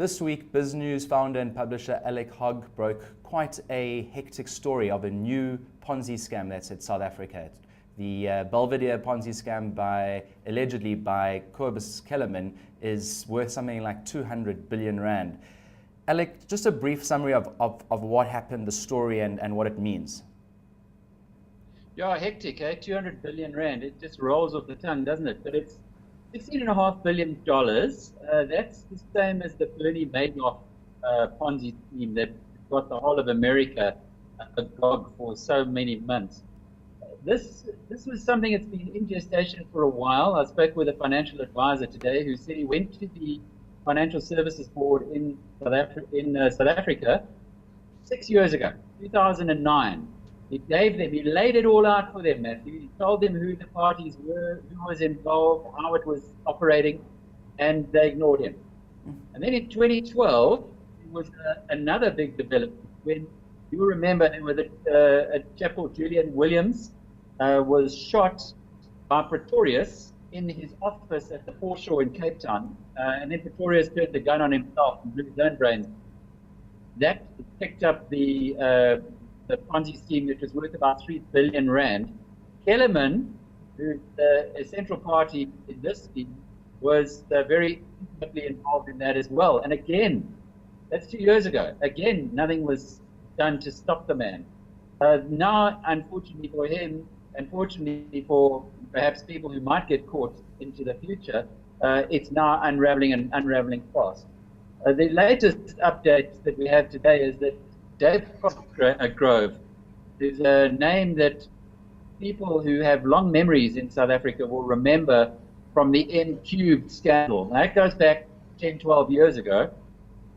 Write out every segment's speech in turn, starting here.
This week, BizNews founder and publisher Alec Hogg broke quite a hectic story of a new Ponzi scam that's hit South Africa. The Belvedere Ponzi scam allegedly by Cobus Kellerman is worth something like 200 billion rand. Alec, just a brief summary of what happened, the story, and what it means. Yeah, hectic, eh? 200 billion rand. It just rolls off the tongue, doesn't it? But it's $16.5 billion. That's the same as the Bernie Madoff Ponzi scheme that got the whole of America agog for so many months. This was something that's been in gestation for a while. I spoke with a financial advisor today who said he went to the Financial Services Board in South Africa 6 years ago, 2009. He laid it all out for them, Matthew. He told them who the parties were, who was involved, how it was operating, and they ignored him. And then in 2012, it was another big development when, you remember, there was a chap called Julian Williams was shot by Pretorius in his office at the foreshore in Cape Town. And then Pretorius turned the gun on himself and blew his own brains. That picked up the Ponzi scheme, which was worth about 3 billion rand. Kellerman, who's a central party in this scheme, was very intimately involved in that as well. And again, that's 2 years ago. Again, nothing was done to stop the man. Now, unfortunately for him, unfortunately for perhaps people who might get caught into the future, it's now unraveling fast. The latest update that we have today is that Dave Grove is a name that people who have long memories in South Africa will remember from the N-Cubed scandal. Now, that goes back 10, 12 years ago.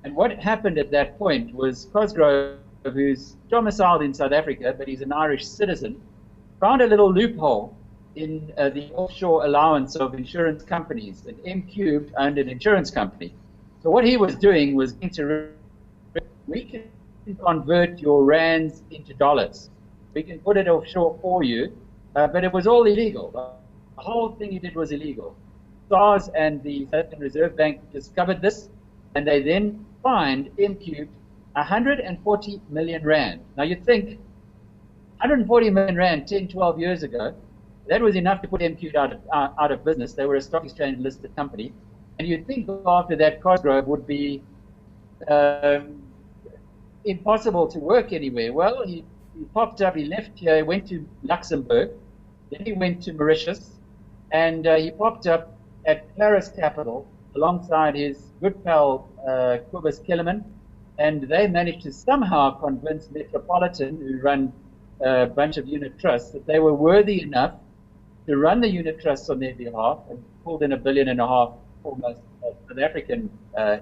And what happened at that point was Cosgrove, who's domiciled in South Africa, but he's an Irish citizen, found a little loophole in the offshore allowance of insurance companies. And M-Cubed owned an insurance company. So what he was doing was we can convert your rands into dollars. We can put it offshore for you, but it was all illegal. The whole thing he did was illegal. SARS and the South African Reserve Bank discovered this, and they then fined M-Cubed 140 million rand. Now you'd think 140 million rand 10, 12 years ago, that was enough to put M-Cubed out of business. They were a stock exchange listed company. And you'd think after that Cosgrove would be impossible to work anywhere. Well, he popped up, he left here, he went to Luxembourg, then he went to Mauritius, and he popped up at Paris Capital alongside his good pal Cobus Kellerman, and they managed to somehow convince Metropolitan, who run a bunch of unit trusts, that they were worthy enough to run the unit trusts on their behalf, and pulled in $1.5 billion almost South African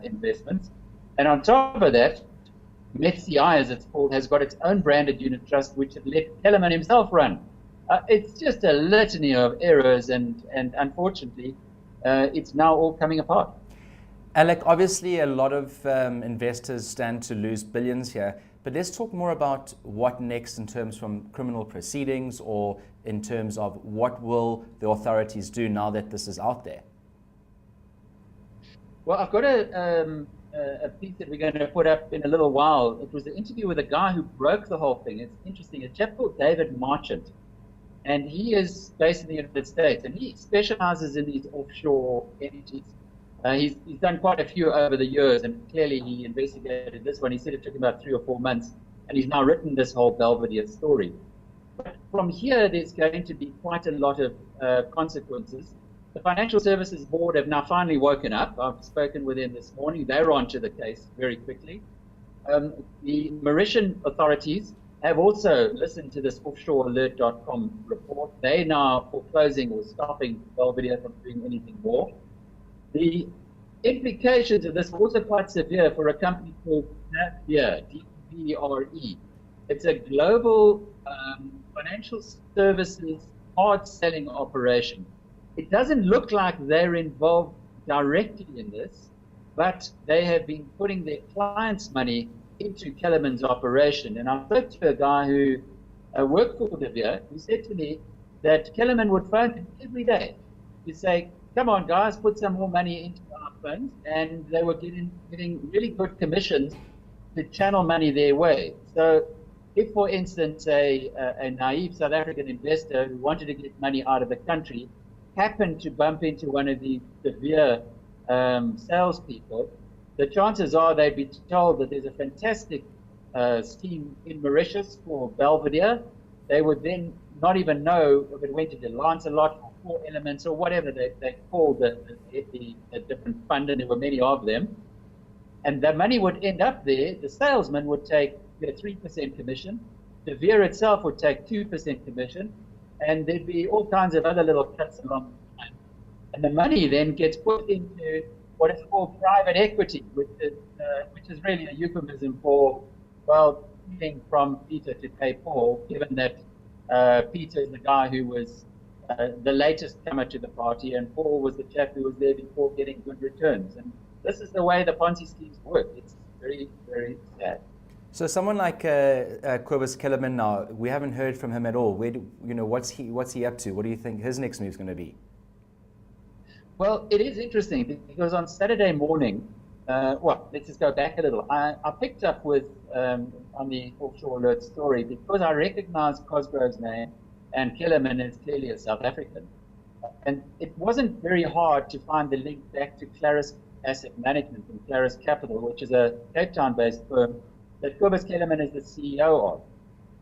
investments. And on top of that, MetCI, as it's called, has got its own branded unit trust, which had let Kellerman himself run. It's just a litany of errors, and unfortunately, it's now all coming apart. Alec, obviously a lot of investors stand to lose billions here, but let's talk more about what next in terms from criminal proceedings, or in terms of what will the authorities do now that this is out there? Well, I've got a piece that we're going to put up in a little while. It was an interview with a guy who broke the whole thing. It's interesting. A chap called David Marchant, and he is based in the United States, and he specializes in these offshore entities. He's done quite a few over the years, and clearly he investigated this one. He said it took him about 3 or 4 months, and he's now written this whole Belvedere story. But from here, there's going to be quite a lot of consequences. The Financial Services Board have now finally woken up. I've spoken with them this morning. They're onto the case very quickly. The Mauritian authorities have also listened to this offshorealert.com report. They now foreclosing or stopping Belvedere from doing anything more. The implications of this are also quite severe for a company called DBRE, D-B-R-E. It's a global financial services hard selling operation. It doesn't look like they're involved directly in this, but they have been putting their clients' money into Kellerman's operation. And I spoke to a guy who worked for De Beer, who said to me that Kellerman would phone him every day to say, come on, guys, put some more money into our funds, and they were getting really good commissions to channel money their way. So if, for instance, a naive South African investor who wanted to get money out of the country happened to bump into one of the severe salespeople, the chances are they'd be told that there's a fantastic scheme in Mauritius called Belvedere. They would then not even know if it went to Lancelot or Four Elements or whatever they called the different fund, and there were many of them. And the money would end up there. The salesman would take their 3% commission. De Beer itself would take 2% commission. And there'd be all kinds of other little cuts along the line. And the money then gets put into what is called private equity, which is really a euphemism for, well, stealing from Peter to pay Paul, given that Peter is the guy who was the latest comer to the party, and Paul was the chap who was there before getting good returns. And this is the way the Ponzi schemes work. It's very, very sad. So someone like Cobus Kellerman now, we haven't heard from him at all. What's he up to? What do you think his next move is going to be? Well, it is interesting because on Saturday morning, let's just go back a little. I picked up with on the Offshore Alert story because I recognized Cosgrove's name, and Kellerman is clearly a South African. And it wasn't very hard to find the link back to Claris Asset Management and Claris Capital, which is a Cape Town-based firm that Cobus Kellerman is the CEO of.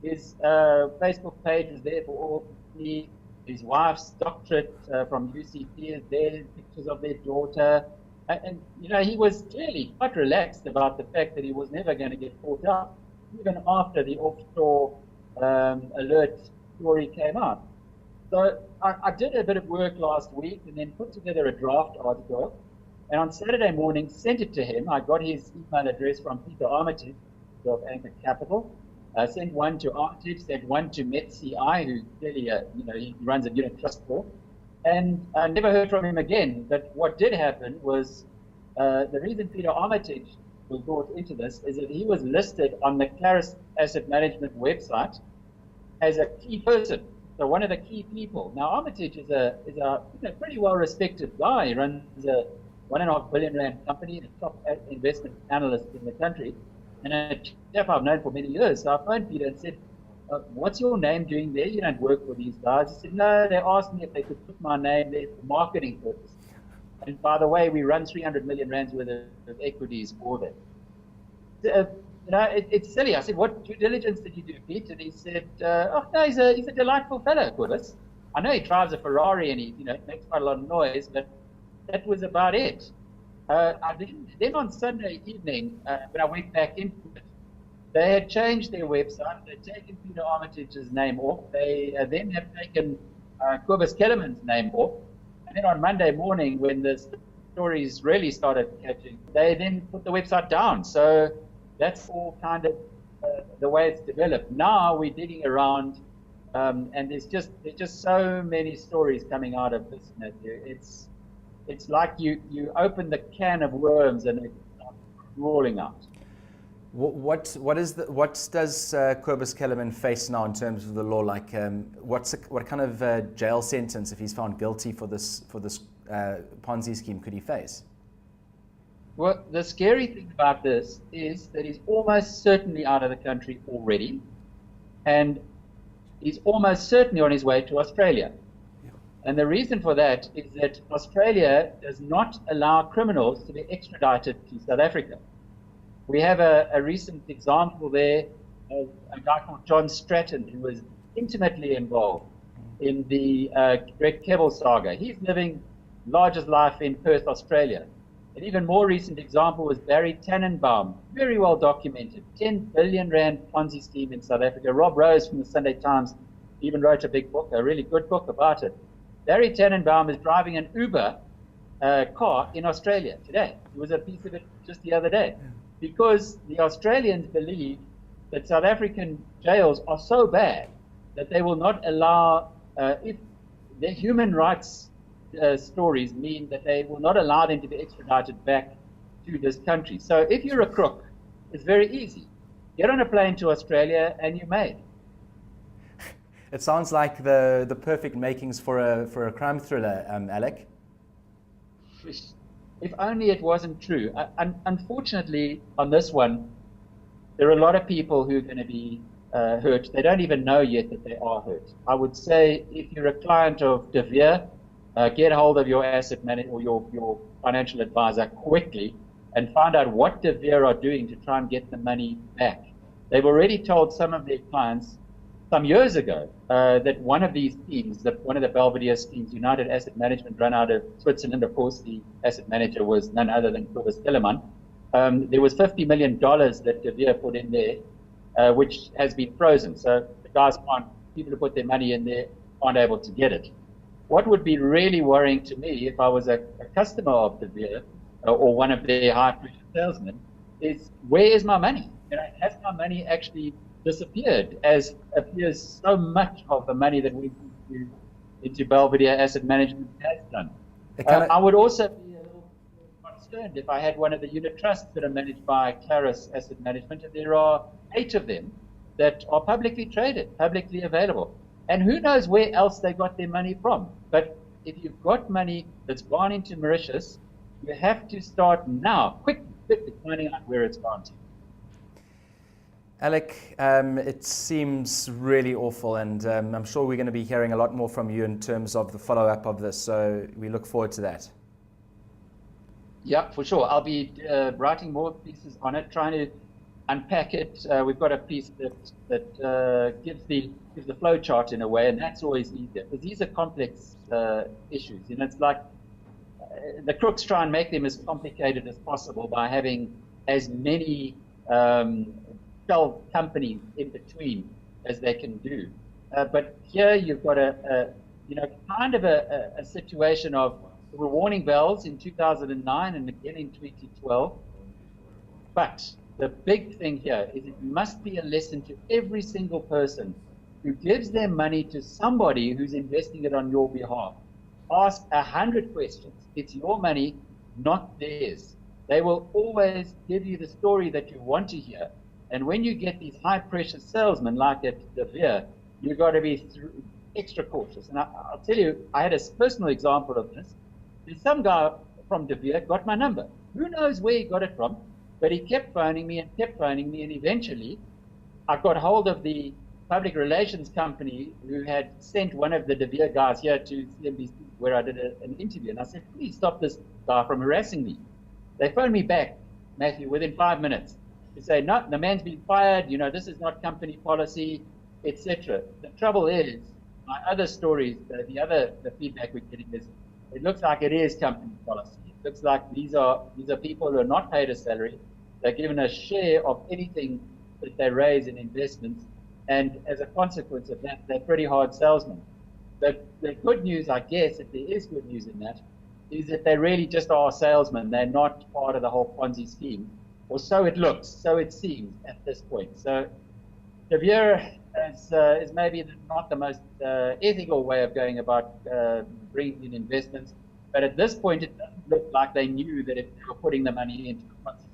His Facebook page is there for all to see. His wife's doctorate from UCT is there, pictures of their daughter. And he was clearly quite relaxed about the fact that he was never going to get caught up, even after the Offshore Alert story came out. So I did a bit of work last week and then put together a draft article. And on Saturday morning, sent it to him. I got his email address from Peter Armitage of Anchor Capital. I sent one to Armitage, sent one to MetCI, who clearly, he runs a unit trust for. And I never heard from him again. But what did happen was the reason Peter Armitage was brought into this is that he was listed on the Claris Asset Management website as a key person. So one of the key people. Now Armitage is a pretty well-respected guy. He runs a R1.5 billion company, a top investment analyst in the country, and a chap I've known for many years. So I phoned Peter and said, what's your name doing there? You don't work for these guys. He said, no, they asked me if they could put my name there for marketing purposes. And by the way, we run 300 million rands worth of equities for them. It's silly. I said, what due diligence did you do, Pete? And he said, no, he's a delightful fellow, Cobus. I know he drives a Ferrari and he makes quite a lot of noise, but that was about it. Then on Sunday evening, when I went back into it, they had changed their website. They'd taken Peter Armitage's name off. They then have taken Cobus Kellerman's name off. And then on Monday morning, when the stories really started catching, they then put the website down. So that's all kind of the way it's developed. Now we're digging around, and there's just so many stories coming out of this, Matthew. It's like you open the can of worms and it's rolling out. What does Cobus Kellerman face now in terms of the law? Like, what kind of jail sentence, if he's found guilty for this Ponzi scheme, could he face? Well, the scary thing about this is that he's almost certainly out of the country already, and he's almost certainly on his way to Australia. And the reason for that is that Australia does not allow criminals to be extradited to South Africa. We have a recent example there of a guy called John Stratton, who was intimately involved in the Greg Kebble saga. He's living largest life in Perth, Australia. An even more recent example was Barry Tannenbaum, very well documented, 10 billion rand Ponzi scheme in South Africa. Rob Rose from the Sunday Times even wrote a big book, a really good book about it. Barry Tannenbaum is driving an Uber car in Australia today. There was a piece of it just the other day. Because the Australians believe that South African jails are so bad that they will not allow, if their human rights stories mean that they will not allow them to be extradited back to this country. So if you're a crook, it's very easy. Get on a plane to Australia and you're made. It sounds like the perfect makings for a crime thriller, Alec. if only it wasn't true. Unfortunately, on this one, there are a lot of people who are going to be hurt. They don't even know yet that they are hurt. I would say if you're a client of De Beer, get hold of your asset manager or your financial advisor quickly and find out what De Beer are doing to try and get the money back. They've already told some of their clients some years ago that one of these schemes, one of the Belvedere schemes, United Asset Management, run out of Switzerland. Of course, the asset manager was none other than Clovis Telemann. There was $50 million that De Beer put in there, which has been frozen. So the guys people who put their money in there aren't able to get it. What would be really worrying to me if I was a customer of De Beer or one of their high pressure salesmen is, where is my money? Has my money actually disappeared, as appears so much of the money that we put into Belvedere Asset Management has done? I would also be a little concerned if I had one of the unit trusts that are managed by Claris Asset Management, and there are 8 of them that are publicly traded, publicly available. And who knows where else they got their money from. But if you've got money that's gone into Mauritius, you have to start now, quickly finding out where it's gone to. Alec, it seems really awful, and I'm sure we're going to be hearing a lot more from you in terms of the follow-up of this, so we look forward to that. Yeah, for sure. I'll be writing more pieces on it, trying to unpack it. We've got a piece that gives the flow chart in a way, and that's always easier, because these are complex issues. It's like the crooks try and make them as complicated as possible by having as many shell companies in between as they can do. But here you've got a situation of, there were warning bells in 2009 and again in 2012. But the big thing here is it must be a lesson to every single person who gives their money to somebody who's investing it on your behalf. Ask 100 questions. It's your money, not theirs. They will always give you the story that you want to hear. And when you get these high-pressure salesmen like at De Beer, you've got to be extra cautious. And I'll tell you, I had a personal example of this. There's some guy from De Beer got my number. Who knows where he got it from? But he kept phoning me, and eventually I got hold of the public relations company who had sent one of the De Beer guys here to CNBC, where I did an interview. And I said, please stop this guy from harassing me. They phoned me back, Matthew, within 5 minutes. To say, no, the man's been fired, this is not company policy, etc. The trouble is, my other stories, the feedback we're getting is, it looks like it is company policy. It looks like these are people who are not paid a salary. They're given a share of anything that they raise in investments, and as a consequence of that, they're pretty hard salesmen. But the good news, I guess, if there is good news in that, is that they really just are salesmen. They're not part of the whole Ponzi scheme. Or so it looks, so it seems at this point. So De Beer is maybe not the most ethical way of going about bringing in investments, but at this point it doesn't look like they knew that if they were putting the money into the Ponzi